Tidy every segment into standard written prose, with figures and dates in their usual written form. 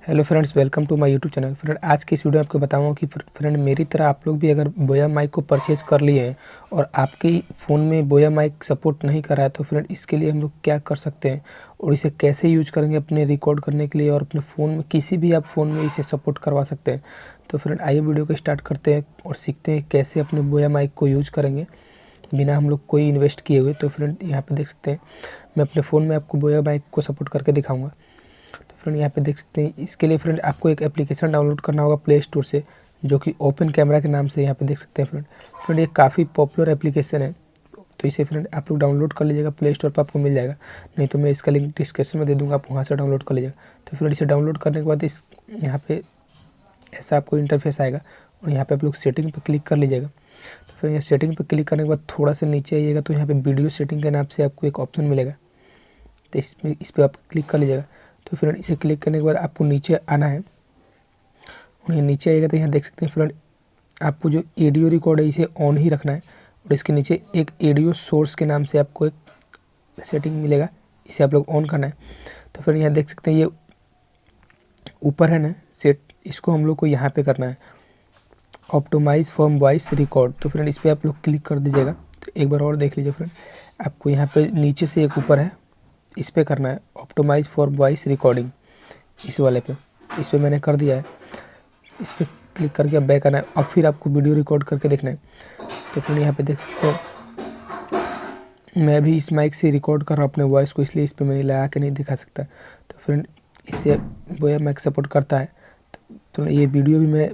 Hello friends, welcome to my YouTube channel. Friend, आज की इस वीडियो में आपको बताऊंगा कि फ्रेंड मेरी तरह आप लोग भी अगर बोया माइक को परचेज़ कर लिए हैं और आपके फ़ोन में बोया माइक सपोर्ट नहीं कर रहा है तो फ्रेंड इसके लिए हम लोग क्या कर सकते हैं और इसे कैसे यूज करेंगे अपने रिकॉर्ड करने के लिए और अपने फ़ोन में किसी भी आप फ़ोन में इसे सपोर्ट करवा सकते हैं। तो फ्रेंड आइए वीडियो को स्टार्ट करते हैं और सीखते हैं कैसे अपने बोया माइक को यूज करेंगे बिना हम लोग कोई इन्वेस्ट किए हुए। तो फ्रेंड यहाँ पे देख सकते हैं मैं अपने फ़ोन में आपको बोया माइक को सपोर्ट करके दिखाऊंगा। तो फ्रेंड यहाँ पे देख सकते हैं इसके लिए फ्रेंड आपको एक एप्लीकेशन डाउनलोड करना होगा प्ले स्टोर से, जो कि ओपन कैमरा के नाम से यहाँ पे देख सकते हैं। फ्रेंड ये काफ़ी पॉपुलर एप्लीकेशन है, तो इसे फ्रेंड आप लोग डाउनलोड कर लीजिएगा। प्ले स्टोर पर आपको मिल जाएगा, नहीं तो मैं इसका लिंक डिस्क्रिप्शन में दे दूँगा, आप वहाँ से डाउनलोड कर लीजिएगा। तो फ्रेंड इसे डाउनलोड करने के बाद इस यहाँ पे ऐसा आपको इंटरफेस आएगा और यहाँ पे आप लोग सेटिंग पर क्लिक कर लीजिएगा। तो फिर यहाँ सेटिंग पर क्लिक करने के बाद थोड़ा सा नीचे आइएगा तो यहाँ पे वीडियो सेटिंग के नाम से आपको एक ऑप्शन मिलेगा, तो इस पर आप क्लिक कर लीजिएगा। तो फ्रेंड इसे क्लिक करने के बाद आपको नीचे आना है और यहाँ नीचे आइएगा तो यहाँ देख सकते हैं फ्रेंड आपको जो ऑडियो रिकॉर्ड है इसे ऑन ही रखना है और इसके नीचे एक ऑडियो सोर्स के नाम से आपको एक सेटिंग मिलेगा, इसे आप लोग ऑन करना है। तो फ्रेंड यहाँ देख सकते हैं ये ऊपर है ना सेट, इसको हम लोग को यहाँ पे करना है ऑप्टिमाइज फॉर वॉइस रिकॉर्ड। तो फ्रेंड इस पर आप लोग क्लिक कर दीजिएगा। तो एक बार और देख लीजिए फ्रेंड, आपको यहाँ पे नीचे से एक ऊपर है, इस पर करना है ऑप्टिमाइज फॉर वॉइस रिकॉर्डिंग, इस वाले पे। इस पर मैंने कर दिया है, इस पर क्लिक करके अब बैक आना है और फिर आपको वीडियो रिकॉर्ड करके देखना है। तो फ्रेंड यहाँ पे देख सकते हो मैं भी इस माइक से रिकॉर्ड कर रहा हूँ अपने वॉइस को, इसलिए इस पर मैंने लगा के नहीं दिखा सकता। तो फ्रेंड इससे बोया माइक सपोर्ट करता है। तो ये वीडियो भी मैं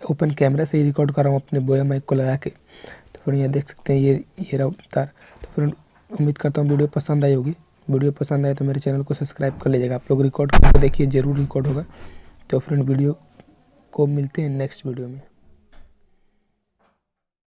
ओपन कैमरा से ही रिकॉर्ड कर रहा हूँ अपने बोया माइक को लगा के। तो फ्रेंड यहाँ देख सकते हैं ये रहा तार। तो फ्रेंड उम्मीद करता हूँ वीडियो पसंद आई होगी। वीडियो पसंद आए तो मेरे चैनल को सब्सक्राइब कर लीजिएगा। आप लोग रिकॉर्ड करके देखिए, ज़रूर रिकॉर्ड होगा। तो फ्रेंड वीडियो को मिलते हैं नेक्स्ट वीडियो में।